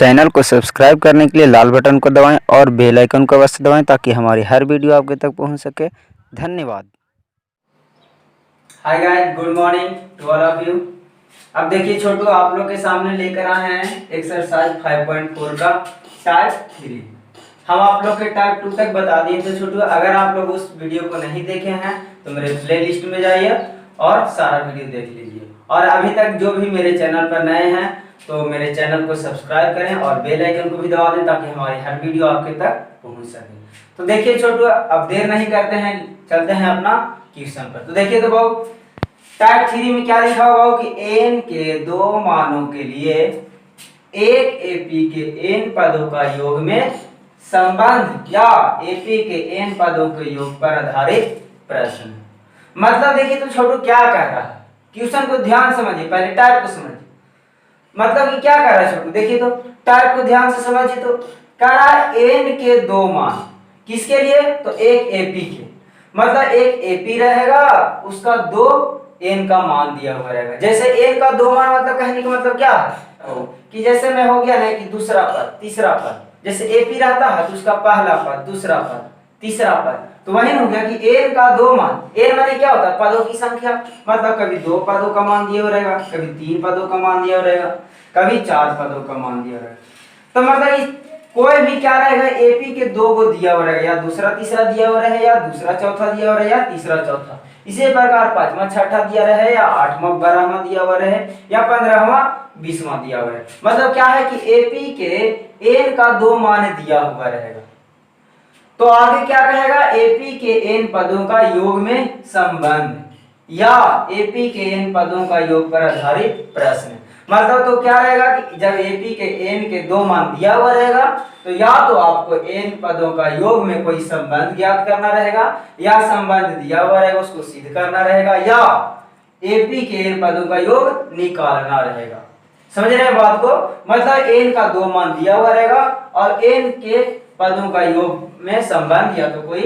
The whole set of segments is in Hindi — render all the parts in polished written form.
चैनल को सब्सक्राइब करने के लिए लाल बटन को दबाएं और बेल आइकन को अवश्य दबाएं ताकि हमारी हर वीडियो आपके तक पहुंच सके। धन्यवाद। Hi guys, good morning to all of you. अब देखिए छोटू, आप लोग के सामने लेकर आए हैं एक्सरसाइज 5.4 का टाइप 3। हम आप लोग के टाइप 2 तक बता दिए थे छोटू। अगर आप लोग उस वीडियो को नहीं देखे हैं तो मेरे प्लेलिस्ट में जाइए और सारा वीडियो देख लीजिए। और अभी तक जो भी मेरे चैनल पर नए हैं तो मेरे चैनल को सब्सक्राइब करें और बेल आइकन को भी दबा दें ताकि हमारी हर वीडियो आपके तक पहुंच सके। तो देखिए छोटू, अब देर नहीं करते हैं, चलते हैं अपना क्वेश्चन पर। तो देखिए तो बाबू, टाइप 3 में क्या लिखा हुआ कि n के दो मानों के लिए एक एपी के n पदों का योग में संबंध या एपी के n पदों के योग पर आधारित प्रश्न। मतलब देखिए तो छोटू क्या कह रहा है, क्वेश्चन को ध्यान समझिए, पहले टाइप को समझिए। मतलब कि क्या कह रहा है छोटू, देखिए तो टाइप को ध्यान से समझिए। तो कह रहा है n के दो मान, किसके लिए? तो एक एपी के, मतलब एक एपी रहेगा, उसका दो n का मान दिया हुआ रहेगा। जैसे n का दो मान मतलब कहने का मतलब क्या है कि जैसे में हो गया ना कि दूसरा पद तीसरा पद, जैसे एपी रहता है तो उसका पहला पद दूसरा पद तीसरा पद, तो वही हो गया कि n का दो मान। n माने क्या होता है? पदों की संख्या। मतलब कभी दो पदों का मान दिया हुआ रहेगा, कभी तीन पदों का मान दिया हुआ रहेगा, कभी चार पदों का मान दिया रहेगा। तो मतलब कोई भी क्या रहेगा, एपी के दो को दिया हुआ रहेगा, या दूसरा तीसरा दिया हुआ रहे, या दूसरा चौथा दिया हुआ रहे, या तीसरा चौथा। इसी प्रकार पांचवा छठा दिया रहे, या आठवां बारहवां दिया हुआ रहे, या 15वां 20वां दिया हुआ रहे। मतलब क्या है कि एपी के n का दो मान दिया हुआ रहेगा। तो आगे क्या कहेगा, एपी के n पदों का योग में संबंध या एपी के n पदों का योग पर आधारित प्रश्न। मतलब तो क्या रहेगा कि जब एपी के n के दो मान दिया हुआ रहेगा तो या तो आपको n पदों का योग में कोई संबंध ज्ञात करना रहेगा, या संबंध दिया हुआ रहेगा उसको सिद्ध करना रहेगा, या एपी के n पदों का योग निकालना रहेगा। समझ रहे हैं बात को? मतलब n का दो मान दिया हुआ रहेगा और n के पदों का योग में संबंध या तो कोई,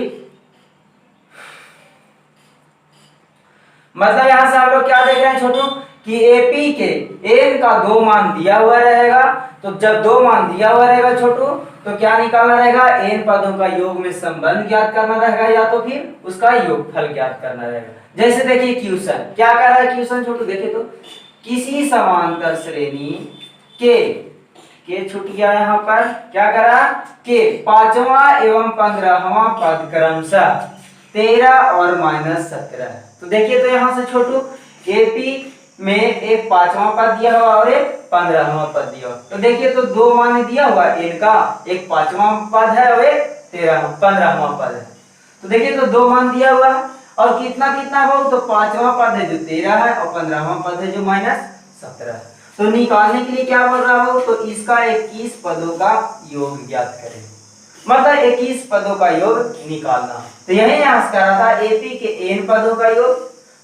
मतलब यहां से आप लोग क्या देख रहे हैं छोटू कि एपी के n का दो मान दिया हुआ रहेगा। तो जब दो मान दिया हुआ रहेगा छोटू तो क्या निकालना रहेगा, n पदों का योग में संबंध ज्ञात करना रहेगा, या तो फिर उसका योगफल ज्ञात करना रहेगा। जैसे देखिए क्वेश्चन क्या कह रहा है क्वेश्चन छोटू, देखिए तो किसी समांतर श्रेणी के छुटिया यहाँ पर क्या करा के पांचवा एवं 15वां पद क्रमशः 13 और -17। तो देखिए तो यहाँ से छोटू एपी में एक पांचवा पद दिया हुआ और एक 15वां पद दिया हुआ। तो देखिए तो दो मान दिया हुआ इनका, एक पांचवा पद है और एक 15वां पद है। तो देखिए तो दो मान दिया हुआ और कितना कितना हो, तो पांचवा पद है जो 13 है और 15वां पद है जो -17 है। तो निकालने के लिए क्या बोल रहा हो, तो इसका 21 पदों का योग ज्ञात करें। मतलब 21 पदों का योग निकालना। तो यही यहाँ से कह रहा था एपी के n पदों का योग,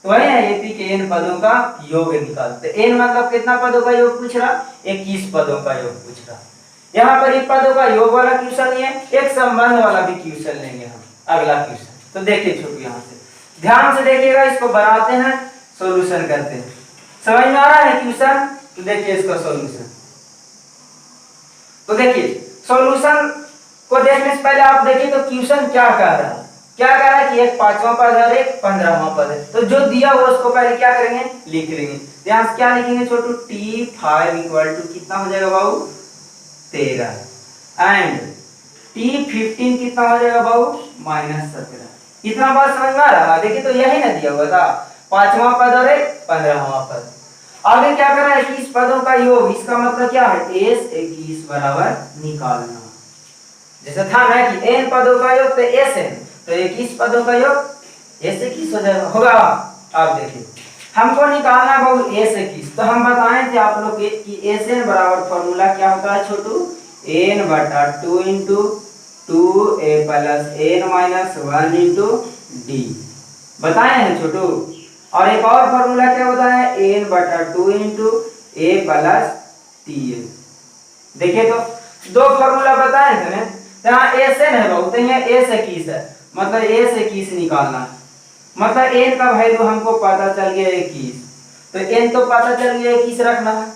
तो वही है एपी के n पदों का योग निकालते। n मतलब कितना पदों का योग पूछ रहा, 21 पदों का योग पूछ रहा। यहाँ पर एक पदों का योग वाला क्वेश्चन नहीं है, एक संबंध वाला भी क्वेश्चन लेंगे हम अगला क्वेश्चन। तो देखिए छोटू यहाँ से ध्यान से देखिएगा, इसको बनाते हैं सोल्यूशन करते हैं। समझ में आ रहा है क्वेश्चन? तो देखिए इसका सॉल्यूशन। तो देखिए सॉल्यूशन को देखने से पहले आप देखिए तो क्वेश्चन क्या कह रहा है, क्या कह रहा है कि एक पांचवा पद है और एक 15वां पद है। तो जो दिया हुआ उसको पहले क्या करेंगे, लिख लेंगे। यहां से क्या लिखेंगे छोटू, t5 इक्वल टू कितना हो जाएगा बाबू 13 एंड t15 कितना हो जाएगा बाबू -17। इतना बात समझ में आ रहा है? देखिए तो यही ना दिया हुआ था, पांचवा पद और एक 15वां पद। आगे क्या कर रहा है, 21 पदों का योग, इसका मतलब क्या है s 21 बराबर निकालना। जैसे था ना कि n पदों का योग तो sn, तो 21 पदों का योग s 21 हो जाएगा होगा। आप देखिए हमको निकालना बाबू s 21, तो हम बताए थे आप लोग कि sn बराबर फॉर्मूला क्या होता है छोटू, n बटा 2 into 2a plus n minus 1 into d बताए हैं छोटू। और एक और फॉर्मूला क्या होता है, n बटा 2 इंटू a प्लस tn। देखिए तो दो फॉर्मूला बताए थे ना, यहाँ एसएन है बहुत, यहाँ a से 21 है, मतलब a से 21 निकालना है। मतलब n का वैल्यू हमको पता चल गया 21, तो n तो पता चल गया 21 रखना है।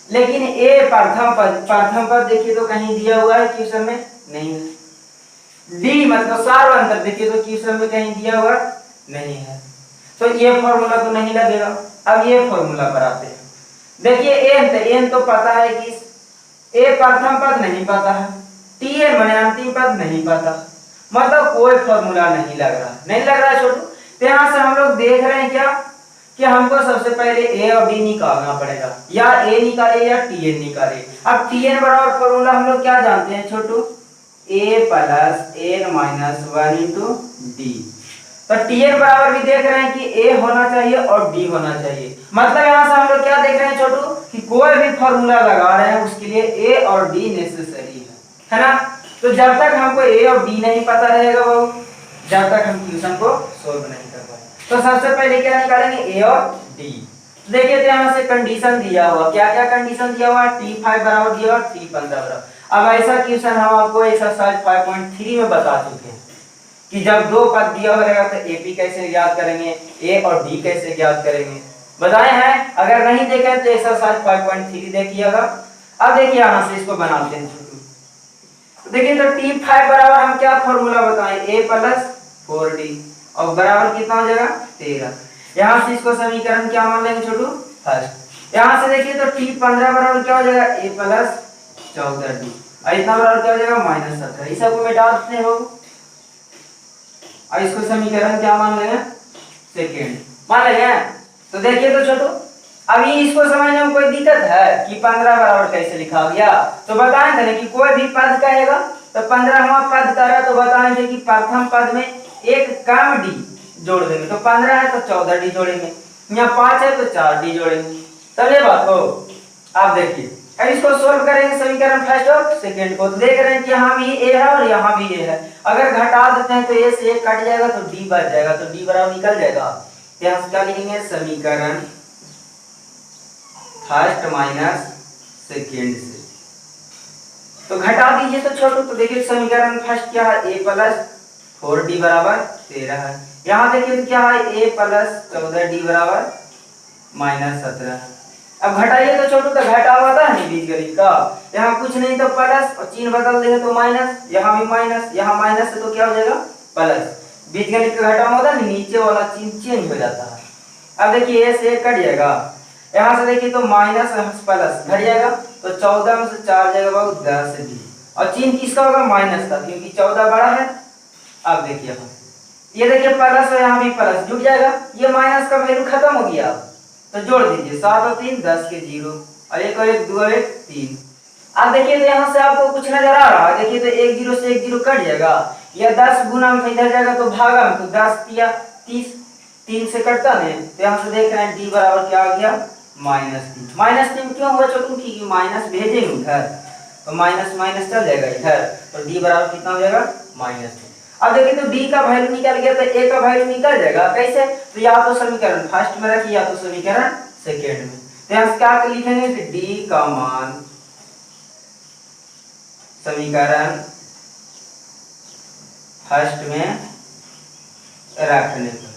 लेकिन ए प्रथम पद देखिए तो कहीं दिया हुआ है क्वेश्चन में? नहीं है। डी मतलब सार्वंतर देखिए तो क्वेश्चन में कहीं दिया हुआ नहीं है, तो ये फॉर्मूला तो नहीं लगेगा। अब ये फॉर्मूला पर आते हैं। देखिए एन तो पता है कि ए प्रथम पद नहीं पता है, टी एन माने अंतिम पद नहीं पता, मतलब कोई फॉर्मूला नहीं लग रहा छोटू। तो यहाँ से हम लोग देख रहे हैं क्या कि हमको सबसे पहले ए और डी निकालना पड़ेगा, या ए निकाले या टी एन निकाले। अब टी एन बराबर फॉर्मूला हम लोग क्या जानते हैं Chhotu? A plus n minus one into d. तो टी एन बराबर भी देख रहे हैं कि ए होना चाहिए और डी होना चाहिए, मतलब यहाँ से हम लोग क्या देख रहे हैं छोटू कि कोई भी फॉर्मूला लगा रहे हैं उसके लिए ए और डी नेसेसरी है ना। तो जब तक हमको ए और डी नहीं पता रहेगा वो, जब तक हम क्वेश्चन को सोल्व नहीं कर पाए। तो सबसे पहले क्या निकालेंगे? ए और डी। देखिए तो यहाँ से कंडीशन दिया हुआ, क्या क्या कंडीशन दिया हुआ? T5 बराबर दिया हुआ T15 बराबर। अब ऐसा क्वेश्चन हम आपको एक्सरसाइज 5.3 में बता चुके हैं कि जब दो पद दिया रहेगा तो एपी कैसे ज्ञात करेंगे, ए और डी कैसे ज्ञात करेंगे, बताए हैं। अगर नहीं देखे तो एक्सरसाइज 5.3 देखिएगा। अब देखिए यहाँ से इसको बनाते हैं। देखिए तो T5 बराबर हम क्या फॉर्मूला बताएं? a प्लस 4d और बराबर कितना हो जाएगा? 13। यहाँ से इसको समीकरण क्या मान लेंगे छोटू? फर्स्ट। यहाँ से देखिए तो T15 बराबर क्या हो जाएगा? a प्लस 14d और इतना बराबर क्या हो जाएगा? माइनस 17। इस सबको मिटा देते हैं और इसको समीकरण क्या मान लेंगे? सेकेंड मान लेंगे। तो देखिए तो छोटू अभी इसको समझने में कोई दिक्कत है कि 15 बराबर कैसे लिखा गया? तो बताए थे ना कि कोई भी पद कहेगा तो 15वां पद कह रहा तो बताए थे कि प्रथम पद में एक कम डी जोड़ देंगे, तो 15 है तो 14 डी जोड़ेंगे, यहाँ 5 है तो 4 डी जोड़ेंगे। समझे बात को? आप देखिए अब इसको सोल्व करेंगे समीकरण फर्स्ट और सेकंड को, तो देख रहे हैं कि यहाँ भी ए है और यहाँ भी ए है। अगर घटा देते हैं तो ए से एक कट जाएगा तो डी बच जाएगा, तो डी बराबर निकल जाएगा। यहाँ से क्या लिखेंगे? समीकरण फर्स्ट माइनस सेकेंड से, तो घटा दीजिए तो छोटू। तो देखिए समीकरण फर्स्ट क्या है? a प्लस 4d बराबर 13 है। यहाँ देखिए तो क्या है? a प्लस 14d बराबर माइनस 17 है। अब घटाइए तो छोटू, तो घटा हुआ था नहीं बीजगणित का, यहाँ कुछ नहीं तो प्लस और चिन्ह बदल देंगे तो माइनस, यहाँ भी माइनस, यहाँ माइनस है तो क्या हो जाएगा? प्लस। बीजगणित का घटा हुआ था नीचे वाला चिन्ह चेंज हो जाता है। अब देखिए a से कट जाएगा, यहाँ से देखिए तो माइनस प्लस घट जाएगा, तो 14 में से 4 जाएगा बाबू 10 डी, और चिन्ह किसका होगा? माइनस का, क्योंकि 14 बड़ा है। अब देखिए ये देखिए प्लस और यहाँ भी प्लस जुड़ जाएगा, ये माइनस का वैल्यू खत्म हो गया। तो जोड़ दीजिए 7 और 3 10 के 0 और 1 और 1 2 और 1 3। अब देखिए तो यहाँ से आपको कुछ नजर आ रहा है? देखिए तो 1 0 से 1 0 कट जाएगा, या 10 गुना में इधर जाएगा तो भागा में, तो 10 या 30 3 से कटता नहीं। तो यहाँ से देख रहे हैं डी बराबर क्या आ गया? -3। -3 क्यों हुआ छोटू? क्योंकि माइनस भेजेंगे इधर, तो माइनस माइनस चल जाएगा इधर, तो डी बराबर कितना हो जाएगा? -3। अब देखिए तो डी का वैल्यू निकल गया, तो ए का वैल्यू निकल जाएगा कैसे? तो या तो समीकरण फर्स्ट में रखिए या तो समीकरण सेकेंड में। तो यहाँ क्या लिखेंगे? डी का मान समीकरण फर्स्ट में रखने पर।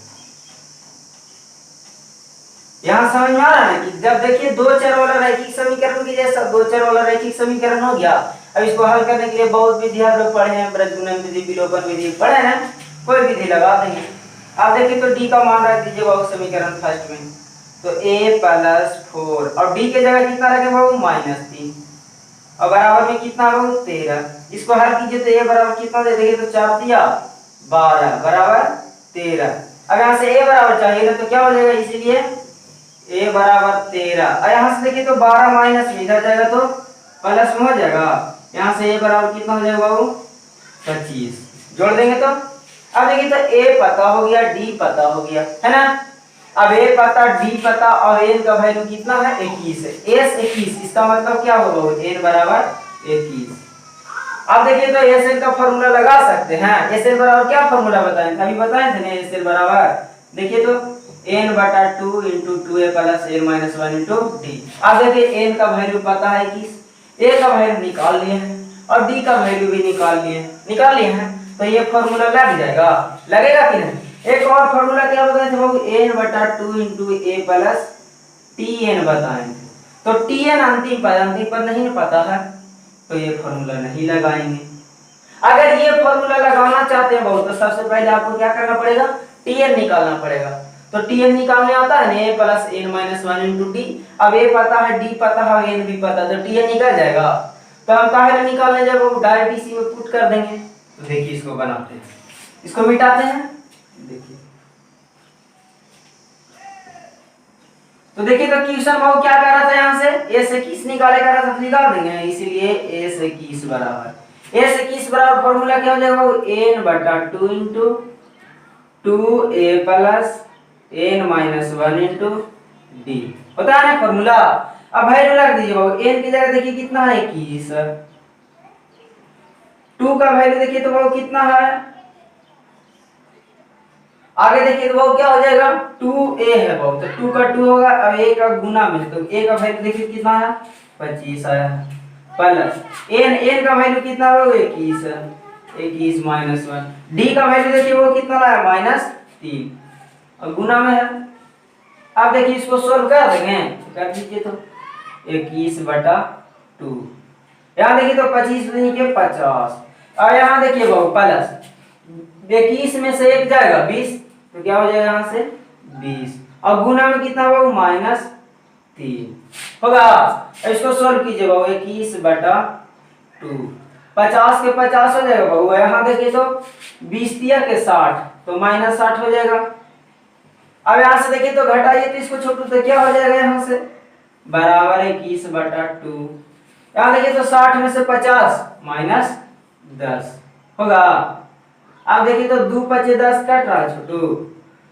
यहाँ समझ में आ रहा है कि जब देखिए दो चर वाला रैखिक समीकरण की जैसा दो चर वाला रैखिक समीकरण हो गया। अब इसको हल करने के लिए बहुत विधि आप लोग पढ़े हैं, ब्रजगुणन विधि, विलोपन विधि पढ़े हैं, कोई विधि लगा देंगे। आप देखिए तो डी का मान रख दीजिए बाबू समीकरण फर्स्ट में, तो a प्लस 4 और डी के जगह कितना रखें बाबू? -3 और बराबर में कितना बाबू? 13। इसको हल कीजिए तो a बराबर कितना दे देंगे? तो 4 दिया 12 बराबर 13। अब यहाँ से a बराबर चाहिए ना, तो क्या हो जाएगा? इसीलिए a बराबर 13 और यहाँ से देखिए तो 12 माइनस में इधर जाएगा तो प्लस में हो जाएगा। यहाँ से a बराबर कितना हो जाएगा बाबू? 25 जोड़ देंगे तो अब देखिए तो a पता हो गया, d पता हो गया, है ना। अब a पता, d पता और n का वैल्यू कितना है? 21 है। s 21, इसका मतलब क्या होगा? n बराबर 21। अब देखिए तो SN का फॉर्मूला लगा सकते हैं। SN बराबर क्या फॉर्मूला बताए थे? अभी बताए थे ना SN बराबर, देखिए तो n बटा 2 into 2a plus n minus 1 into D. अब देखिए n का वैल्यू पता है कि a का वैल्यू निकाल लिए हैं और d का वैल्यू भी निकाल लिए हैं, तो ये फॉर्मूला लग जाएगा, लगेगा कि नहीं? एक और फॉर्मूला क्या बताए थे बाबू? n बटा 2 इंटू a प्लस tn बताए थे। तो Tn अंतिम पद नहीं पता है तो ये फॉर्मूला नहीं लगाएंगे। अगर ये फॉर्मूला लगाना चाहते हैं बहुत तो सबसे पहले आपको क्या करना पड़ेगा, Tn निकालना पड़ेगा। तो Tn निकालने आता है ना a plus n minus one into D. अब a पता है, d पता है, n भी पता है, तो Tn निकल जाएगा। तो हम काहे निकालने जब वो डायरेक्ट इसी में पुट कर देंगे। तो देखिए इसको बनाते हैं, इसको मिटाते हैं। देखिए तो देखिए तो क्वेश्चन भाव क्या कर रहा था, यहाँ से a से 21 निकाले कर रहा था, तो निकाल देंगे। इसीलिए a से 21 बराबर a से 21 बराबर फॉर्मूला क्या हो जाएगा, वो n बटा 2 into 2a plus n minus 1 into D होता है ना फॉर्मूला। अब वैल्यू रख दीजिए बाबू, n की जगह देखिए कितना है 21, 2 का वैल्यू देखिए तो वो कितना है, आगे देखिए तो वो क्या हो जाएगा 2a है वो, तो 2 का 2 होगा। अब a का गुना में तो a का वैल्यू देखिए कितना है 25 आया, प्लस n का वैल्यू कितना होगा 21, 21 माइनस 1, d का वैल्यू देखिए वो कितना लाया -3 और गुना में है। अब देखिए इसको सोल्व कर देंगे, कर दीजिए तो 21 बटा 2, यहाँ देखिए तो 25 के 50, और यहाँ देखिए वो प्लस 21 में से 1 जाएगा 20, तो क्या हो जाएगा यहाँ से 20 और गुना में कितना होगा -3 होगा। इसको सोल्व कीजिए बाबू, 21 बटा 2, 50 के 50 हो जाएगा बाबू। यहाँ देखिए तो 20 दिया के 60, तो -60 हो जाएगा। अब यहाँ से देखिए तो घटाइए तो इसको छोटू तो क्या हो जाएगा, यहाँ से बराबर 21 बटा 2, यहाँ देखिए तो 60 में से 50 -10 होगा। अब देखिए तो 2 5 10 कट रहा है छोटू।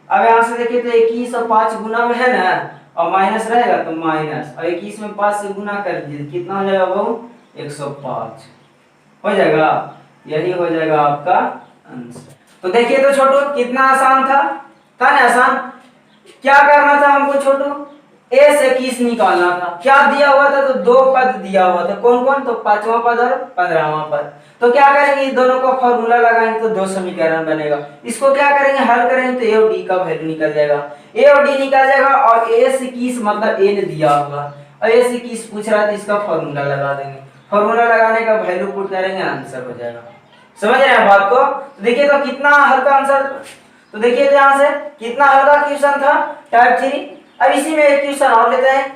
अब यहाँ से देखिए तो 21 और 5 गुना में है ना, और माइनस रहेगा तो माइनस, और 21 में 5 से गुना कर दीजिए कितना हो जाएगा बाबू 105 हो जाएगा। यही हो जाएगा आपका आंसर। तो देखिए तो छोटू कितना आसान था ना आसान। क्या करना था हमको छोटू, a से 21 निकालना था। क्या दिया हुआ था, तो 2 पद दिया हुआ था, कौन कौन, तो 5वां पद और 15वां पद। तो क्या करेंगे, दोनों का फॉर्मूला लगाएंगे तो 2 समीकरण बनेगा। इसको क्या करेंगे, हल करेंगे तो a और d का वैल्यू निकल जाएगा, a और d निकल जाएगा। और a से 21 मतलब n दिया हुआ और a से 21 पूछ रहा है तो इसका फॉर्मूला लगा देंगे। फॉर्मूला लगाने का वैल्यू पुट करेंगे, आंसर हो जाएगा। समझ रहे हैं बात को। तो देखिए तो कितना हल्का आंसर, तो देखिए तो यहाँ से कितना हल्का क्वेश्चन था टाइप 3। अब इसी में एक क्वेश्चन और लेते हैं,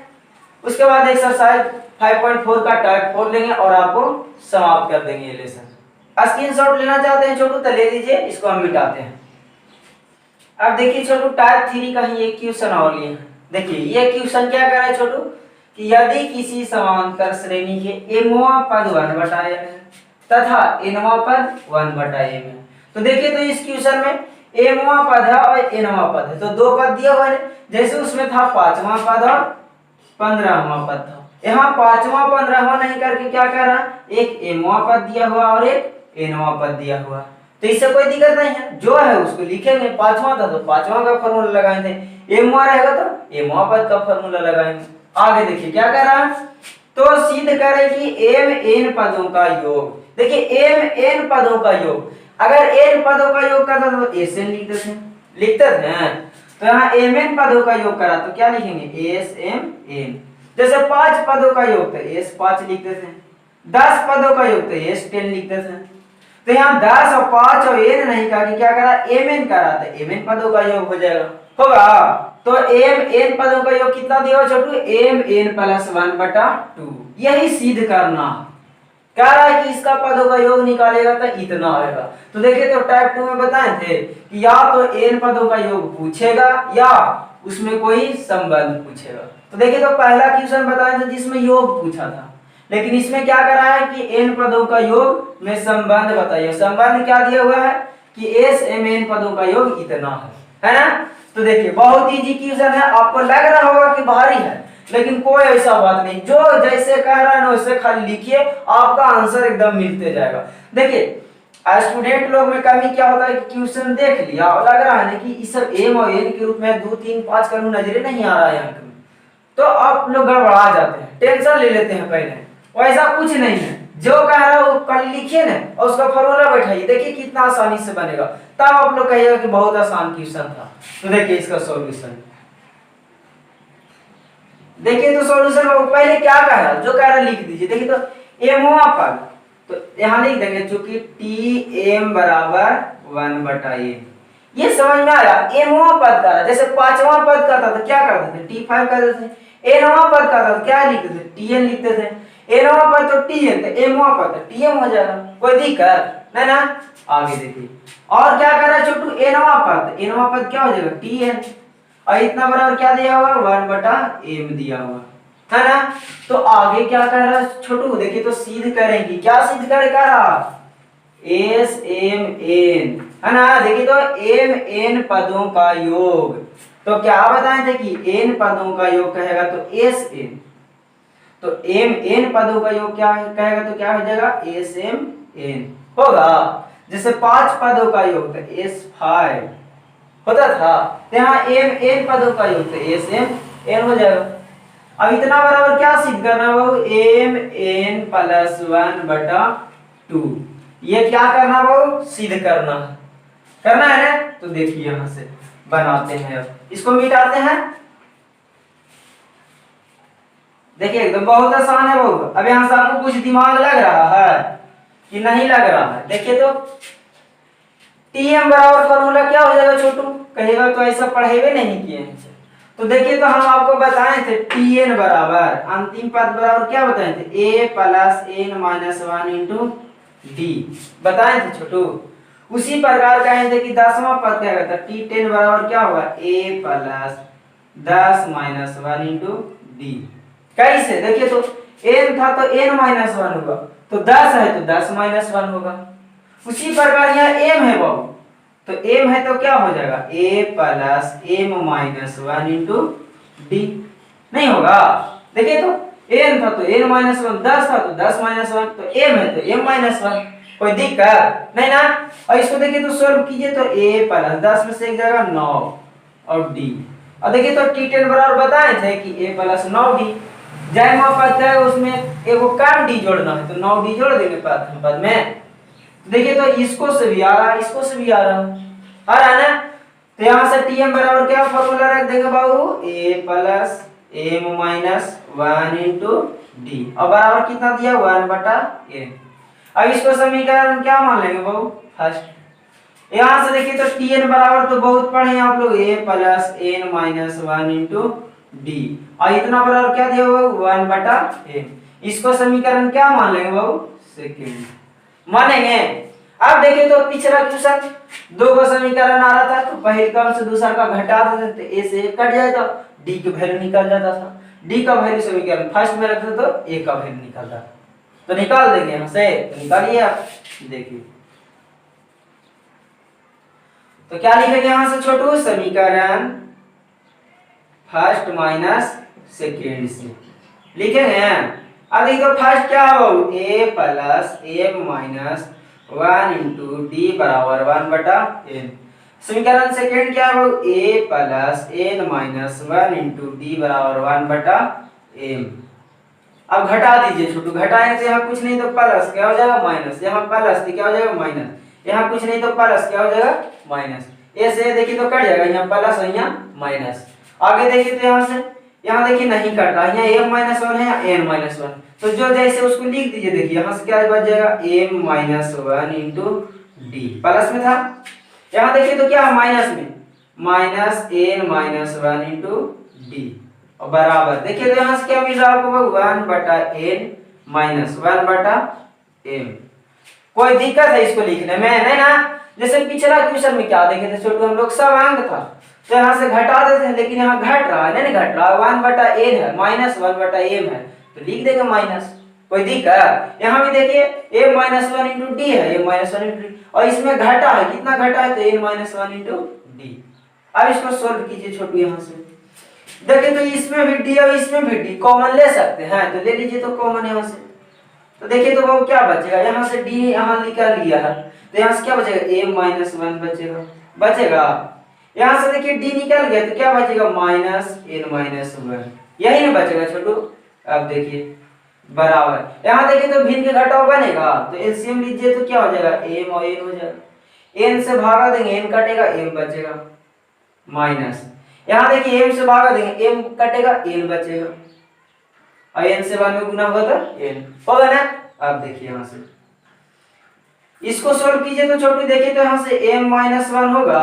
उसके बाद एक्सरसाइज 5.4 का टाइप 4 लेंगे और आपको समाप्त कर देंगे ये लेसन। स्क्रीनशॉट लेना चाहते हैं छोटू तो ले लीजिए, इसको हम मिटाते हैं। अब देखिए छोटू टाइप 3 का ही एक क्वेश्चन और लिए। देखिए ये क्वेश्चन क्या कर रहा है छोटू, कि यदि किसी समांतर श्रेणी के mवां पद 1/m तथा nवां पद 1/m है। तो देखिए तो इस क्वेश्चन में mवां पद है और nवां पद है, तो 2 पद दिया हुआ है। जैसे उसमें था 5वां पद और 15वां पद था, यहाँ 5वां 15वां नहीं करके क्या कर रहा, एक mवां पद दिया हुआ और एक nवां पद दिया हुआ। तो इससे कोई दिक्कत नहीं है, जो है उसको लिखेंगे। 5वां था तो 5वां का फॉर्मूला लगाएंगे, mवां रहेगा तो mवां पद का फॉर्मूला लगाएंगे। आगे देखिए क्या कर रहा है, तो सिद्ध करें कि m n पदों का योग। देखिए m n पदों का योग, अगर n पदों का योग करता तो sn लिखते थे। तो यहाँ mn पदों का योग करा तो क्या लिखेंगे smn। जैसे 5 पदों का योग तो s5 लिखते थे, 10 पदों का योग तो s10 लिखते थे। तो यहाँ 10 और 5 और n नहीं कहा कि क्या करा, mn करा, तो mn पदों का योग हो जाएगा, होगा। तो mn पदों का योग कितना दिया छोटू, mn + 1/2। यही सिद्ध करना कह रहा है कि इसका पदों का योग निकालेगा तो इतना आएगा। तो देखिए तो टाइप 2 में बताए थे कि या तो n पदों का योग पूछेगा या उसमें कोई संबंध पूछेगा। तो देखिए तो पहला क्वेश्चन बताया था जिसमें योग पूछा था, लेकिन इसमें क्या करा है कि n पदों का योग में संबंध बताइए। संबंध क्या दिया हुआ है कि smn पदों का योग इतना है ना। तो देखिए बहुत इजी क्वेश्चन है, आपको लग रहा होगा कि भारी है, लेकिन कोई ऐसा बात नहीं, जो जैसे कह रहा है ना वैसे खाली लिखिए, आपका आंसर एकदम मिलते जाएगा। देखिए स्टूडेंट लोग में कमी क्या होता है कि क्वेश्चन देख लिया और लग रहा है ना कि इस सब m और n के रूप में 2 3 5 का नजरे नहीं आ रहा है अंक में, तो आप लोग गड़बड़ा जाते हैं, टेंशन ले लेते हैं पहले। वैसा कुछ नहीं है, जो कह रहा है वो कल लिखिए ना और उसका फॉर्मूला बैठाइए, देखिए कितना आसानी से बनेगा, तब आप लोग कहिएगा कि बहुत आसान क्वेश्चन था। तो देखिए इसका सॉल्यूशन, देखिए तो सॉल्यूशन पहले क्या कह रहा है, जो कह रहा है लिख दीजिए। देखिए तो एमवा पद, तो यहाँ लिख देंगे चूंकि टी एम बराबर 1/m। ये समझ में आया। एमवा पद का जैसे पांचवा पद का था तो क्या करते थे, T5 कर देते थे। एनवा पद का था तो क्या लिखते थे, Tn लिखते थे। एनवा पद तो Tn, तो एमवा पद तो Tm हो जाएगा, कोई दिक्कत नहीं ना। आगे देखिए और क्या कर रहा है छोटू, एनवा पद, एनवा पद क्या हो जाएगा Tn, और इतना बराबर क्या दिया हुआ 1/m दिया हुआ है ना। तो आगे क्या कर रहा है छोटू, देखिए तो सिद्ध करेंगे, क्या सिद्ध करेगा एस एम एन, है ना। देखिए तो एम एन पदों का योग, तो क्या बताए थे कि एन पदों का योग कहेगा तो एस एन, तो एम एन पदों का योग क्या कहेगा तो क्या हो जाएगा एस एम एन होगा। जैसे 5 पदों का योग तो एस 5 होता था, तो यहाँ एम एन पदों का योग तो एस एम एन हो जाएगा। अब इतना बराबर क्या सिद्ध करना है, एम एन प्लस 1/2, ये क्या करना वो सिद्ध करना है ना। तो देखिए यहां से बनाते हैं, अब इसको मिटाते हैं। देखिए एकदम बहुत आसान है वो। अब यहां से आपको कुछ दिमाग लग रहा है कि नहीं लग रहा है। देखिए तो टीएम बराबर फॉर्मूला क्या हो जाएगा छोटू, कहेगा तो ऐसा पढ़ेगे नहीं किए हैं। तो देखिए तो हम आपको बताए थे Tn बराबर अंतिम पद बराबर क्या बताए थे, a plus n minus 1 into D बताए थे छोटू। उसी प्रकार कहे थे कि 10वां पद क्या कहता है, T10 बराबर क्या होगा a plus 10 minus 1 into D. कैसे, देखिए तो n था तो n माइनस 1 होगा, तो 10 है तो 10 माइनस 1 होगा। उसी प्रकार यहाँ m है बाबू, तो m है तो क्या हो जाएगा a plus m minus 1 into D, नहीं होगा। देखिए तो n था तो n माइनस 1, 10 था तो 10 माइनस 1, तो m है तो m माइनस 1, कोई दिक्कत नहीं ना। और इसको देखिए तो सॉल्व कीजिए तो a प्लस 10 में से एक जाएगा 9 और d, और देखिए तो T10 बराबर बताए थे कि a प्लस 9d, जय मां पद है उसमें एगो कम d जोड़ना है तो 9d जोड़ देंगे पद में। देखिए तो इसको से भी आ रहा है, इसको से भी आ रहा है ना। तो यहां से Tm बराबर क्या फॉर्मूला रख देंगे बाबू, a plus m minus 1 into D, और बराबर कितना दिया 1/n। अब इसको समीकरण क्या मान लेंगे बाबू फर्स्ट। यहां से देखिए तो Tn बराबर तो बहुत पढ़े हैं आप लोग, a plus n minus 1 into D, और इतना बराबर क्या दिया हुआ 1/n। इसको समीकरण क्या मान लेंगे बाबू सेकेंड मानेंगे। अब देखिए तो पिछला क्वेश्चन दो का समीकरण आ रहा था, तो पहले क्रम से दूसरा का घटा देते तो a से 1 कट जाता, d की वैल्यू निकल जाता था। d का वैल्यू समीकरण फर्स्ट में रखते तो a का वैल्यू निकलता, तो निकाल देंगे यहां से, तो निकालिए आप। देखिए तो क्या लिखेंगे यहां से छोटू, समीकरण फर्स्ट माइनस सेकेंड से लिखेंगे। अब देखिए तो फर्स्ट क्या हो, a plus m minus 1 into D बराबर 1/n। समीकरण सेकेंड क्या हो, a plus n minus 1 into D बराबर 1/m। अब घटा दीजिए छोटू, घटाएंगे तो यहाँ कुछ नहीं तो प्लस क्या हो जाएगा माइनस, यहाँ प्लस तो क्या हो जाएगा माइनस, यहाँ कुछ नहीं तो प्लस क्या हो जाएगा माइनस। ए से देखिए तो कट जाएगा, यहाँ प्लस और यहाँ माइनस। आगे देखिए तो यहाँ देखिए नहीं कट रहा, यहाँ m माइनस 1 है यहाँ n माइनस 1, तो जो जैसे उसको लिख दीजिए। देखिए यहाँ से क्या बच जाएगा m minus 1 into D, plus में था, यहाँ देखिए तो क्या माइनस में minus n minus 1 into D, और बराबर देखिए तो यहाँ से क्या मिल रहा है आपको 1/n माइनस 1/m। कोई दिक्कत है इसको लिखने में नहीं ना। जैसे पिछला क्वेश्चन में क्या देखे थे छोटू, हम लोग सब अंक था तो यहाँ से घटा देते हैं, लेकिन यहाँ घट रहा है नहीं घट रहा, 1/n है माइनस 1/m है तो लिख देंगे माइनस, कोई दिक्कत। यहाँ भी देखिए m माइनस 1 इंटू डी है, m माइनस 1 इंटू डी, और इसमें घटा है, कितना घटा है तो n माइनस 1 इंटू डी। अब इसको सोल्व कीजिए छोटू, यहाँ से देखिए तो इसमें भी डी और इसमें भी डी कॉमन ले सकते हैं, तो ले लीजिए तो कॉमन यहाँ से। तो देखिए तो वो क्या बचेगा, यहाँ से डी यहाँ निकाल लिया है तो यहाँ से क्या बचेगा m माइनस 1 बचेगा। यहाँ से देखिए डी निकल गया तो क्या बचेगा माइनस n माइनस 1, यही ना बचेगा छोटू। अब देखिए बराबर यहाँ देखिए तो भिन्न के घटाव बनेगा, तो एलसीएम लीजिए तो क्या हो जाएगा m और n हो जाएगा, n से भागा देंगे n कटेगा m बचेगा माइनस, यहाँ देखिए m से भागा देंगे m कटेगा n बचेगा, और n से 1 में गुना होगा तो n होगा ना। आप देखिए यहाँ से इसको सोल्व कीजिए तो छोटू देखिए तो यहाँ से m माइनस 1 होगा,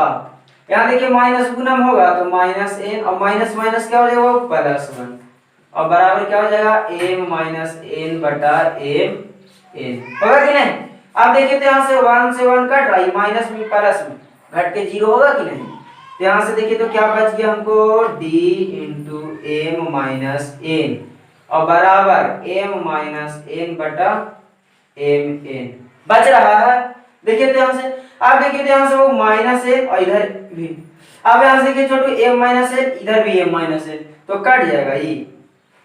यहाँ देखिए माइनस गुणम होगा तो माइनस n और माइनस माइनस क्या हो जाएगा प्लस 1 और बराबर क्या हो जाएगा m माइनस n बटा m n होगा कि नहीं। अब देखिए तो यहाँ से 1 से 1 कट रहा है, माइनस में प्लस में घट के 0 होगा कि नहीं। तो यहाँ से देखिए तो क्या बच गया हमको d into m minus n और बराबर m माइनस n बटा m n बच रहा है। देखिए तो यहाँ से आप देखिए तो यहाँ से वो माइनस n और इधर भी, अब यहाँ से देखिए छोटू m माइनस n इधर भी m माइनस n तो कट जाएगा, ये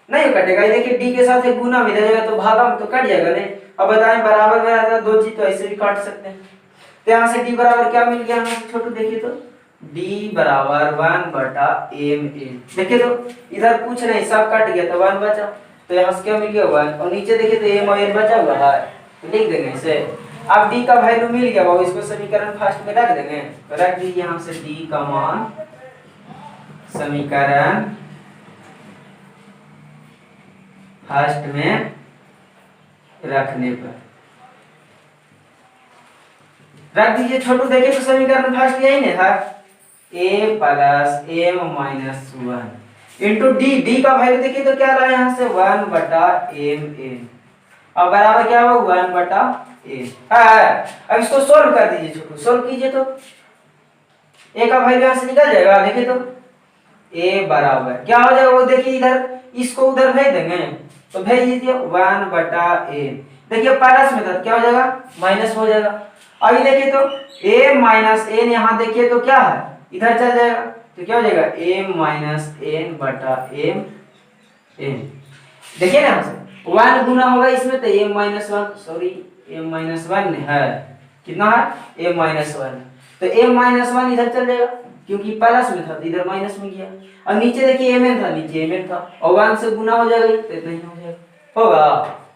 नहीं कटेगा, ये देखिए d के साथ एक गुना में जाएगा तो भागा में तो कट जाएगा नहीं। अब बताएं बराबर में रहता है दो चीज तो ऐसे भी काट सकते हैं। तो यहाँ से d बराबर क्या मिल गया हमें छोटू देखिए तो d बराबर 1 बटा m n, देखिए तो इधर कुछ नहीं सब कट गया तो 1 बचा, तो यहाँ से क्या मिल गया 1 और नीचे देखिए तो m और n बचा हुआ है तो लिख देंगे इसे। अब d का वैल्यू मिल गया बाबू, इसको समीकरण फर्स्ट में रख देंगे तो रख दीजिए यहाँ से d का मान समीकरण फर्स्ट में रखने पर रख दीजिए छोटू देखिए तो समीकरण फर्स्ट यही नहीं था a plus m minus 1 into d का वैल्यू देखिए तो क्या लाए यहाँ से 1 बटा m n और बराबर क्या होगा 1 बटा a है। अब इसको सोल्व कर दीजिए छोटू, सोल्व कीजिए तो a का वैल्यू यहाँ से निकल जाएगा, देखिए तो a बराबर क्या हो जाएगा वो देखिए इधर इसको उधर भेज देंगे तो भेज दीजिए 1 बटा a, देखिए प्लस में था क्या हो जाएगा माइनस हो जाएगा। अभी देखिए तो a माइनस n यहाँ देखिए तो क्या है इधर चल जाएगा तो क्या हो जाएगा m माइनस n बटा m n, देखिए ना यहाँ से 1 गुना होगा इसमें तो m minus 1 sorry m minus 1 है, कितना है m माइनस 1 तो m माइनस 1 इधर चल जाएगा क्योंकि प्लस में था तो इधर माइनस में गया और नीचे देखिए mn था नीचे mn था और 1 से गुना हो जाएगा तो इतना ही हो जाएगा होगा।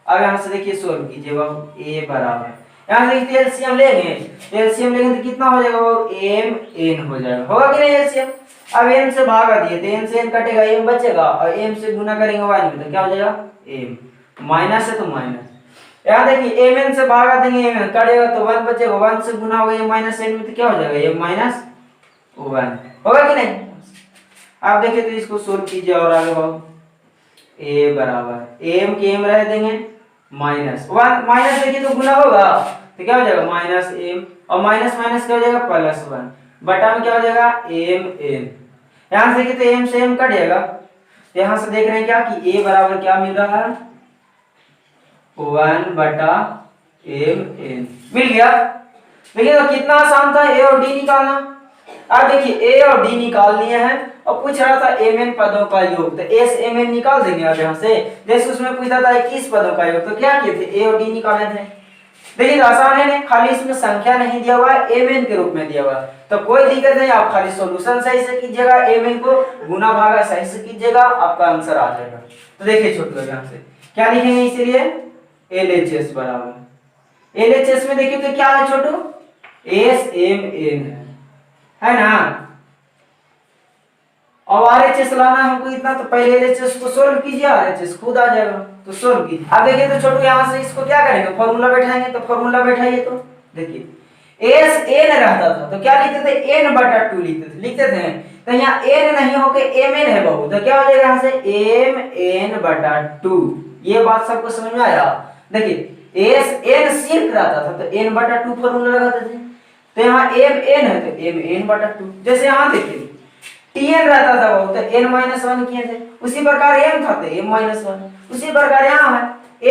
अब यहाँ से देखिए सोल्व कीजिए बाबू a बराबर यहाँ से देखिए एलसीएम लेंगे तो कितना हो जाएगा वो m n हो जाएगा, होगा कि नहीं एलसीएम। अब m से भागा दिए तो n से n कटेगा m बचेगा और m से गुना करेंगे y में तो क्या हो जाएगा m माइनस है तो माइनस, यहाँ देखिए mn से भागा देंगे mn कटेगा तो 1 बचेगा, 1 से गुना होगा m माइनस n में तो क्या हो जाएगा m माइनस 1 होगा कि नहीं। आप देखिए तो इसको सोल्व कीजिए और आगे बढ़ो a बराबर m के m रह देंगे माइनस 1 माइनस देखिए तो गुना होगा तो क्या हो जाएगा माइनस m और माइनस माइनस क्या हो जाएगा प्लस 1 बटा में क्या हो जाएगा m n, यहाँ से देखिए तो m से m कट जाएगा तो यहाँ से देख रहे हैं क्या कि a बराबर क्या मिल रहा है 1 बटा m n मिल गया। देखिए तो कितना आसान था a और d निकालना। अब देखिए a और d निकाल लिए हैं और पूछ रहा था mn पदों का योग तो s mn निकाल देंगे। अब यहाँ से जैसे उसमें पूछा था 21 पदों का योग तो क्या किए थे a और d निकाले थे। देखिए आसान है ना, खाली इसमें संख्या नहीं दिया हुआ है mn के रूप में दिया हुआ है तो कोई दिक्कत नहीं, आप खाली सॉल्यूशन सही से कीजिएगा mn को गुना भागा सही से कीजिएगा आपका आंसर आ जाएगा। तो देखिए छोटे यहाँ से क्या लिखेंगे इसीलिए LHS बराबर LHS में देखिए तो क्या है छोटू SMN है ना और RHS लाना हमको इतना तो पहले LHS को सोल्व कीजिए RHS खुद आ जाएगा तो सोल्व कीजिए। अब देखिए तो छोटू यहाँ से इसको क्या करेंगे फॉर्मूला बैठाएंगे तो फॉर्मूला बैठाइए तो देखिए SN रहता था तो क्या लिखते थे n बटा 2 लिखते थे तो यहाँ n नहीं होके mn है बाबू तो क्या हो जाएगा यहाँ से mn बटा 2, ये बात सबको समझ में आया। देखिए n सिर्फ रहता था तो n बटा 2 फॉर्मूला लगाते थे तो यहाँ mn है तो mn बटा 2, जैसे यहाँ देखिए tn रहता था वो तो n माइनस 1 किए थे, उसी प्रकार m था तो m माइनस 1, उसी प्रकार यहाँ है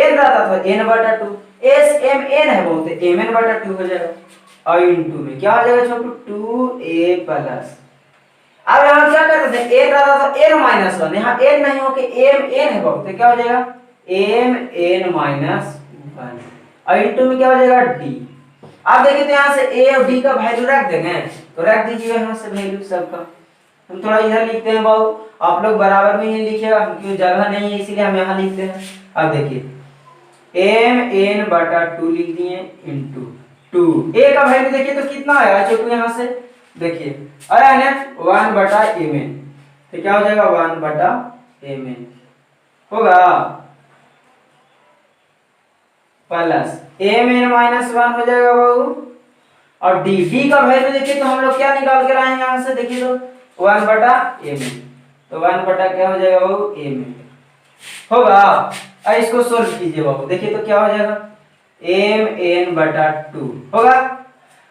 n रहता था n बटा 2 smn है वो तो mn बटा 2 हो जाएगा और इनटू में क्या हो जाएगा छोटू 2a प्लस। अब यहाँ क्या करते थे n रहता था n माइनस 1, यहाँ n नहीं हो के mn है वो तो क्या हो जाएगा mn माइनस 1 और इनटू में क्या हो जाएगा d। अब देखिए तो यहाँ से a और d का वैल्यू रख देंगे तो रख दीजिए यहाँ से वैल्यू सबका, हम थोड़ा इधर लिखते हैं बाबू आप लोग बराबर में ही लिखिएगा क्योंकि जगह नहीं है इसीलिए हम यहाँ लिखते हैं। अब देखिए mn बटा 2 लिख दिए इनटू 2, a का वैल्यू देखिए तो कितना आया छोटू यहाँ से देखिए आया है ना 1 बटा mn तो क्या हो जाएगा 1 बटा mn होगा। Plus M N minus one हो जाएगा बाबू। और डी का वैल्यू देखिए तो हम लोग क्या निकाल के लाएंगे यहाँ से, देखिए तो 1/m, तो 1 क्या हो जाएगा बाबू m होगा। अब इसको सोल्व कीजिए बाबू, देखिए तो क्या हो जाएगा mn/2 होगा।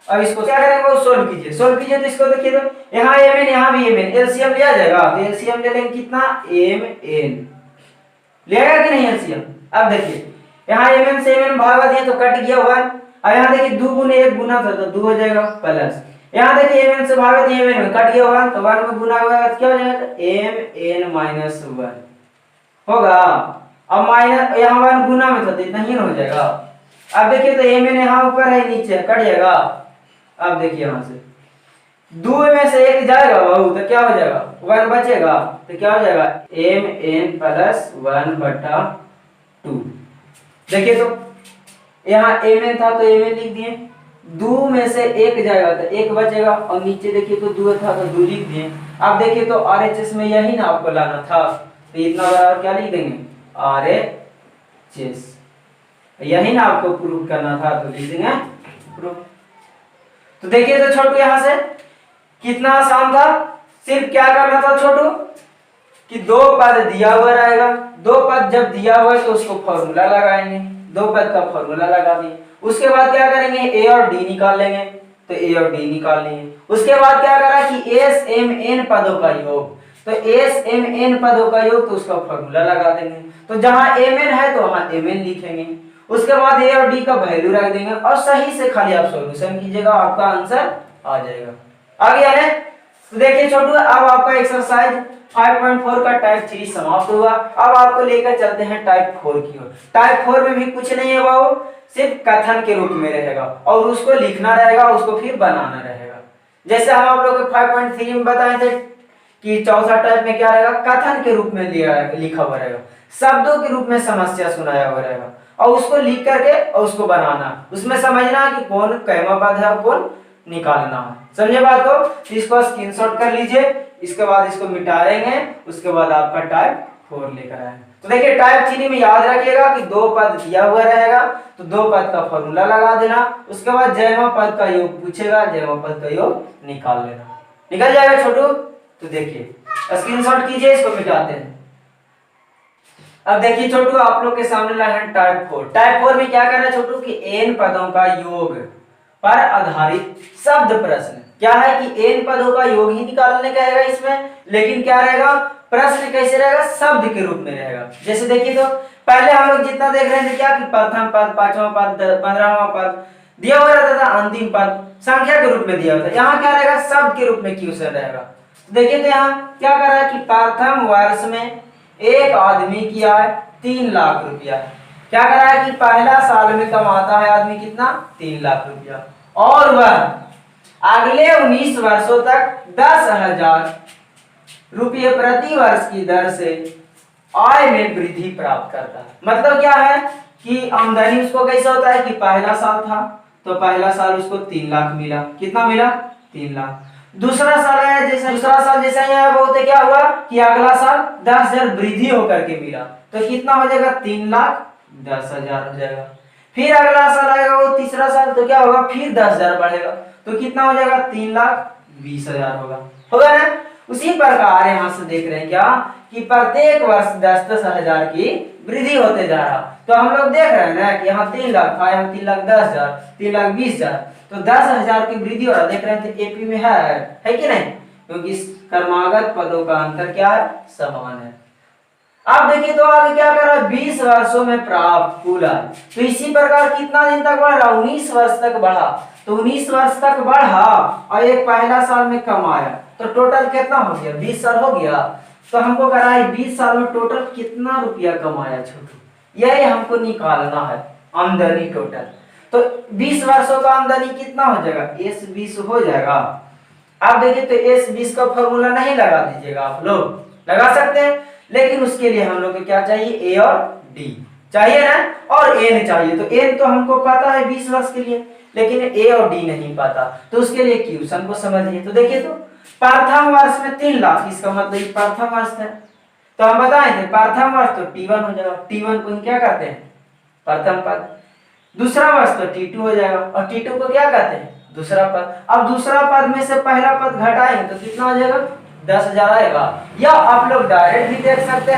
अब इसको क्या करेंगे बाबू, सोल्व कीजिए तो इसको देखिए तो यहाँ mn यहाँ भी mn, एलसीएम लिया जाएगा तो एलसीएम ले लेंगे कितना mn, लिया कि नहीं एलसीएम। अब देखिए यहाँ mn से mn भागा दिए तो कट गया 1। अब यहाँ देखिए 2 गुने 1 गुना था तो 2 हो जाएगा प्लस, यहाँ देखिए mn से भागा दिए mn में कट गया 1 तो 1 में गुना होगा तो क्या हो जाएगा mn-1 होगा। अब माइनस यहाँ 1 गुना में था तो इतना ही हो जाएगा। अब देखिए तो mn यहाँ ऊपर है नीचे कट जाएगा। अब देखिए यहाँ से 2 में से 1 जाएगा बाबू तो क्या हो जाएगा 1 बचेगा तो क्या हो जाएगा mn+1/2। देखिए तो यहाँ mn था तो mn लिख दिए, 2 में से 1 जाएगा तो 1 बचेगा और नीचे देखिए तो 2 था तो 2 लिख दिए। अब देखिए तो RHS में यही ना आपको लाना था तो इतना बराबर क्या लिख देंगे RHS, यही ना आपको प्रूफ करना था तो लिख देंगे प्रूफ। तो देखिए तो छोटू यहाँ से कितना आसान था, सिर्फ क्या करना था छोटू कि 2 पद दिया हुआ रहेगा, 2 पद जब दिया हुआ है तो उसको फॉर्मूला लगाएंगे, 2 पद का फॉर्मूला लगा दिए। उसके बाद क्या करेंगे a और d निकाल लेंगे तो a और d निकाल लेंगे। उसके बाद क्या करा कि s m n पदों का योग, तो s m n पदों का योग तो उसका फॉर्मूला लगा देंगे, तो जहां mn है तो वहां mn लिखेंगे। उसके बाद a और d का वैल्यू रख देंगे और सही से खाली आप सॉल्यूशन कीजिएगा, आपका आंसर आ जाएगा। आ गया है। तो देखिए छोटू अब आपका एक्सरसाइज 5.4 का टाइप 3 समाप्त हुआ। अब आपको लेकर चलते हैं टाइप 4 की ओर। टाइप 4 में भी कुछ नहीं है बाबू, सिर्फ कथन के रूप में रहेगा और उसको लिखना रहेगा, उसको फिर बनाना रहेगा। जैसे हम आप लोग 5.3 में बताए थे कि चौथा टाइप में क्या रहेगा, कथन के रूप में लिखा हुआ रहेगा, शब्दों के रूप में समस्या सुनाया हुआ रहेगा और उसको लिख करके और उसको बनाना, उसमें समझना कि कौन कैमा पद है और कौन निकालना है। समझे बात को? तो इसको स्क्रीनशॉट कर लीजिए, इसके बाद इसको मिटा देंगे, उसके बाद आपका टाइप 4 लेकर आएंगे। तो देखिए टाइप 3 में याद रखिएगा कि 2 पद दिया हुआ रहेगा तो 2 पद का फॉर्मूला लगा देना, उसके बाद जयमा पद का योग पूछेगा, जयमा पद का योग निकाल लेना, निकल जाएगा छोटू। तो देखिए स्क्रीनशॉट कीजिए, इसको मिटाते हैं। अब देखिए छोटू आप लोग के सामने लाए हैं टाइप 4। टाइप 4 में क्या करना है छोटू कि n पदों का योग पर आधारित शब्द प्रश्न। क्या है कि n पदों का योग ही निकालने का रहेगा इसमें, लेकिन क्या रहेगा प्रश्न कैसे रहेगा, शब्द के रूप में रहेगा। जैसे देखिए तो पहले हम लोग जितना देख रहे थे क्या कि प्रथम पद, पांचवा पद, 15वां पद दिया हुआ रहता था, अंतिम पद संख्या के रूप में दिया हुआ था। यहाँ क्या रहेगा शब्द के रूप में क्वेश्चन रहेगा। तो देखिए तो यहाँ क्या कर रहा है कि प्रथम वर्ष में एक आदमी की आय 3 लाख रुपया। क्या कर रहा है कि पहला साल में कमाता है आदमी कितना 3 लाख रुपया और वह अगले 19 वर्षों तक 10,000 रुपये प्रति वर्ष की दर से आय में वृद्धि प्राप्त करता है। मतलब क्या है कि आमदनी उसको कैसा होता है कि पहला साल था तो पहला साल उसको 3 लाख मिला, कितना मिला 3 लाख। दूसरा साल है, जैसे दूसरा साल जैसा है बहुत क्या हुआ कि अगला साल 10,000 वृद्धि होकर के मिला तो कितना हो जाएगा 3,10,000 हो जाएगा। फिर अगला साल आएगा वो तीसरा साल तो क्या होगा फिर 10,000 बढ़ेगा तो कितना हो जाएगा 3,20,000 होगा ना। उसी प्रकार यहाँ से देख रहे हैं क्या कि प्रत्येक वर्ष 10,000 की वृद्धि होते जा रहा। तो हम लोग देख रहे हैं ना कि यहाँ 3 लाख था, यहाँ 3,10,000, 3,20,000 तो 10,000 की वृद्धि हो रहा। देख रहे हैं एपी में है कि नहीं, क्योंकि क्रमागत पदों का अंतर क्या है समान है। अब देखिए तो आगे क्या कर रहा है 20 वर्षों में प्राप्त कुल आय। तो इसी प्रकार कितना दिन तक बढ़ रहा 19 वर्ष तक बढ़ा, तो 19 वर्ष तक बढ़ा और एक पहला साल में कमाया तो टोटल कितना हो गया 20 साल हो गया। तो हमको कह रहा है 20 साल में टोटल कितना रुपया कमाया छोटू, यही हमको निकालना है आमदनी टोटल। तो 20 वर्षों का आमदनी कितना हो जाएगा S20 हो जाएगा। आप देखिए तो S20 का फॉर्मूला नहीं लगा दीजिएगा, आप लोग लगा सकते हैं लेकिन उसके लिए हम लोग को क्या चाहिए A और D चाहिए ना और N चाहिए। तो N तो हमको पता है 20 वर्ष के लिए, लेकिन A और D नहीं पता, तो उसके लिए क्वेश्चन को समझिए। तो देखिए तो प्रथम वर्ष में 3 लाख, इसका मतलब प्रथम वर्ष है तो हम बताए थे प्रथम वर्ष तो T1 हो जाएगा। T1 को क्या करते हैं प्रथम पद, दूसरा वर्ष तो T2 हो जाएगा, और T2 को क्या कहते हैं, दूसरा पद। अब दूसरा पद में से पहला पद घटाएंगे तो कितना हो जाएगा, 10,000 आएगा। या आप लोग डायरेक्ट भी देख सकते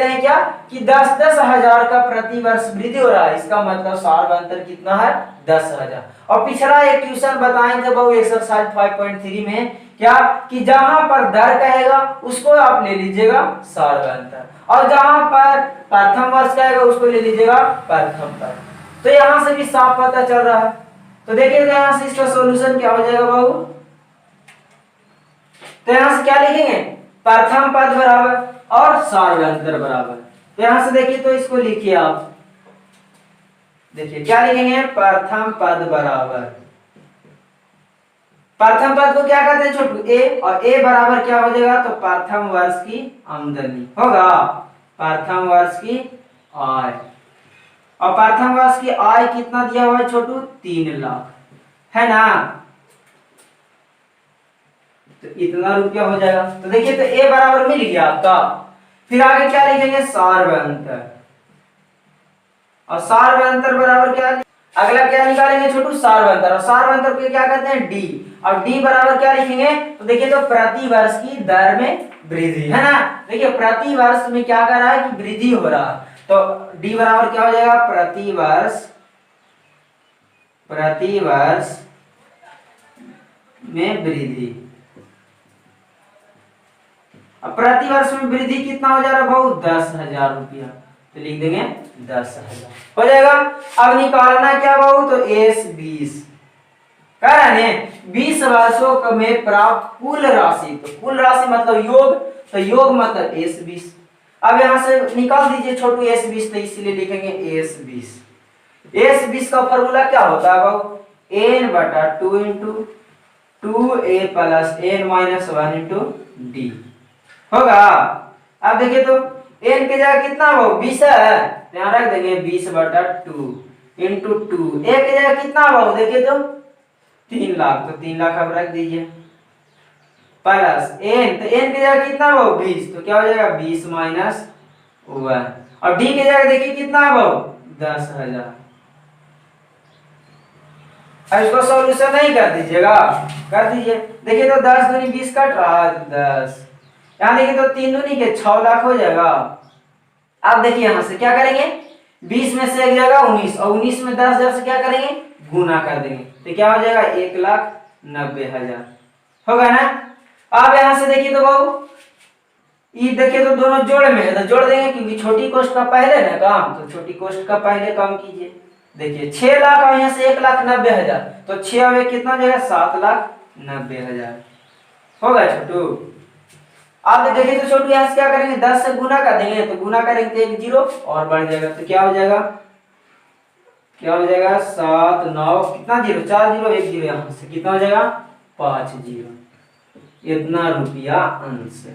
हैं, क्या कि 10,000 का प्रति वर्ष वृद्धि हो रहा है, इसका मतलब सार अंतर कितना है, 10,000। और पिछला एक क्वेश्चन बताए थे बहु एक्सरसाइज 5.3 में, क्या कि जहां पर दर कहेगा उसको आप ले लीजिएगा सार अंतर, और जहां पर प्रथम वर्ष कहेगा उसको ले लीजिएगा प्रथम पद। तो यहां से भी साफ पता चल रहा है। तो देखिएगा यहां से इसका सॉल्यूशन क्या हो जाएगा बाबू, तो यहां से क्या लिखेंगे, प्रथम पद बराबर और सार अंतर बराबर। तो यहां से देखिए, तो इसको लिखिए आप, देखिए क्या लिखेंगे, प्रथम पद बराबर, प्रथम पद को क्या कहते हैं छोटू, ए, और ए बराबर क्या हो जाएगा, तो प्रथम वर्ष की आमदनी होगा, प्रथम वर्ष की आय। और प्रथम वर्ष की आय कितना दिया हुआ है छोटू, 3 लाख है ना, तो इतना रुपया हो जाएगा। तो देखिए, तो ए बराबर मिल गया आपका। फिर आगे क्या लिखेंगे, सार्वंतर, और सार्वंतर बराबर क्या, अगला क्या निकालेंगे छोटू, सार्वंतर, और सार्वंतर को क्या कहते हैं, डी, और डी बराबर क्या लिखेंगे, तो देखिए तो प्रति वर्ष की दर में वृद्धि है ना। देखिए प्रति वर्ष में क्या कर रहा है कि वृद्धि हो रहा है, तो डी बराबर क्या हो जाएगा, प्रति वर्ष में वृद्धि। अब प्रति वर्ष में वृद्धि कितना हो जा रहा है भाऊ, 10,000 रुपया, तो लिख देंगे 10,000 हो जाएगा। अब निकालना क्या भाऊ, तो एस 20 कह रहे हैं 20 वर्षों में प्राप्त कुल राशि, तो कुल राशि मतलब योग, तो योग मतलब एस 20। अब यहां से निकाल दीजिए छोटू एस 20, तो इसलिए लिखेंगे एस 20। एस 20 का फॉर्मूला क्या होता है भाऊ, n बटा 2 into 2a plus n minus 1 into D होगा। अब देखिए तो n की जगह कितना भाऊ 20 है, यहाँ रख देंगे 20 बटा 2 इंटू 2, a की जगह कितना भाऊ देखिए तो 3 लाख, तो 3 लाख अब रख दीजिए, प्लस n, तो n की जगह कितना भाऊ 20, तो क्या हो जाएगा 20 माइनस 1, और d की जगह देखिए कितना है भाऊ 10,000। अब इसको सॉल्यूशन नहीं कर दीजिएगा, कर दीजिए, देखिए तो 10 दूनी 20 कट रहा है, तो 10, यहाँ देखिए तो 3 दूनी के 6 लाख हो जाएगा। अब देखिए यहां से क्या करेंगे, 20 में से एक जाएगा 19, और 19 में 10,000 से क्या करेंगे, गुना कर देंगे, तो क्या हो जाएगा 1,90,000 होगा ना। अब यहां से देखिए तो बाबू ये देखिए तो दोनों जोड़ में है, तो जोड़ देंगे क्योंकि छोटी कोष्ठ का पहले ना काम, तो छोटी कोष्ठ का पहले काम कीजिए। देखिए 6 लाख और यहाँ से 1,90,000, तो 6 में कितना हो जाएगा 7,90,000 होगा छोटू। आप देखिए तो छोटू यहाँ से क्या करेंगे 10 से गुना कर देंगे, तो गुना करेंगे तो एक 0 और बढ़ जाएगा, तो क्या हो जाएगा 7 9 कितना 0 4 0 1 0, यहाँ से कितना हो जाएगा 5 0, इतना रुपया अंश।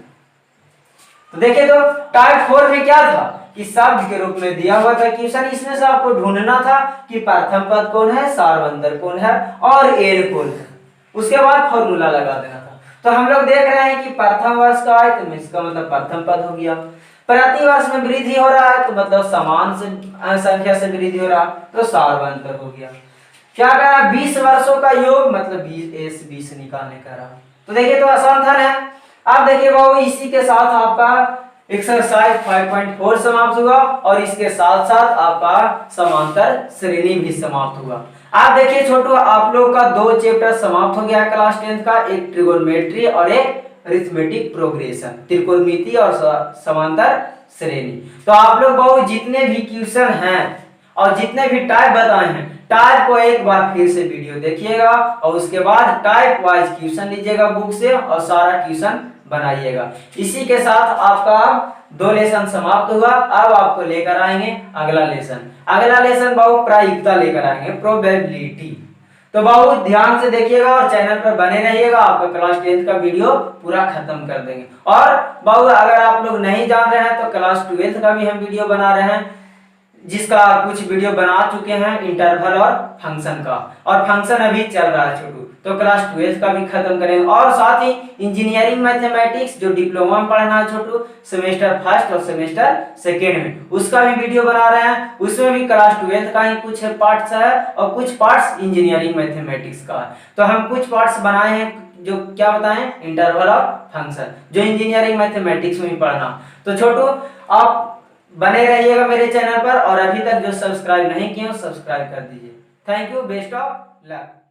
तो देखिए तो टाइप 4 में क्या था कि शब्द के रूप में दिया हुआ था क्वेश्चन, इसमें से आपको ढूंढना था कि प्रथम पद कौन है, सार्वंतर कौन है और एल कौन है, उसके बाद फॉर्मूला लगा देना था। तो हम लोग देख रहे हैं कि प्रथम वर्ष का है, तो इसका मतलब प्रथम पद हो गया। प्रति वर्ष में वृद्धि हो रहा है, तो मतलब समान संख्या से वृद्धि हो रहा, तो सार्वंतर हो गया। क्या करा 20 वर्षों का योग मतलब 20 निकालने का रहा। तो देखिए तो आसान था ना। अब देखिए बाबू इसी के साथ आपका एक्सरसाइज 5.4 समाप्त हुआ, और इसके साथ साथ आपका समांतर श्रेणी भी समाप्त हुआ। आप देखिए छोटू आप लोग का 2 चैप्टर समाप्त हो गया क्लास 10 का, एक ट्रिगोनोमेट्री और एक अरिथमेटिक प्रोग्रेशन, त्रिकोणमिति और समांतर श्रेणी। तो आप लोग बहुत जितने भी क्वेश्चन हैं और जितने भी टाइप बताए हैं, टाइप को एक बार फिर से वीडियो देखिएगा, और उसके बाद टाइप वाइज क्वेश्चन लीजिएगा बुक से और सारा क्वेश्चन बनाइएगा। इसी के साथ आपका 2 लेसन समाप्त हुआ। अब आपको लेकर आएंगे अगला लेसन। अगला लेसन बाबू प्रायिकता लेकर आएंगे, प्रोबेबिलिटी। तो बाबू ध्यान से देखिएगा और चैनल पर बने रहिएगा, आपका क्लास 10 का वीडियो पूरा खत्म कर देंगे। और बाबू अगर आप लोग नहीं जान रहे हैं तो क्लास 12 का भी हम वीडियो बना रहे हैं, जिसका कुछ वीडियो बना चुके हैं इंटरवल और फंक्शन का, और फंक्शन अभी चल रहा है छोटू, तो क्लास 12 का भी खत्म करेंगे। और साथ ही इंजीनियरिंग मैथमेटिक्स जो डिप्लोमा में पढ़ना है छोटू, सेमेस्टर फर्स्ट और सेमेस्टर सेकेंड में, उसका भी वीडियो बना रहे हैं। उसमें भी क्लास 12 का ही कुछ पार्ट्स है और कुछ पार्ट्स इंजीनियरिंग मैथमेटिक्स का है। तो हम कुछ पार्ट्स बनाए हैं जो क्या बताएं, इंटरवल और फंक्शन, जो इंजीनियरिंग मैथमेटिक्स में ही पढ़ना। तो छोटू आप बने रहिएगा मेरे चैनल पर, और अभी तक जो सब्सक्राइब नहीं किए हो सब्सक्राइब कर दीजिए। Thank you, best of luck.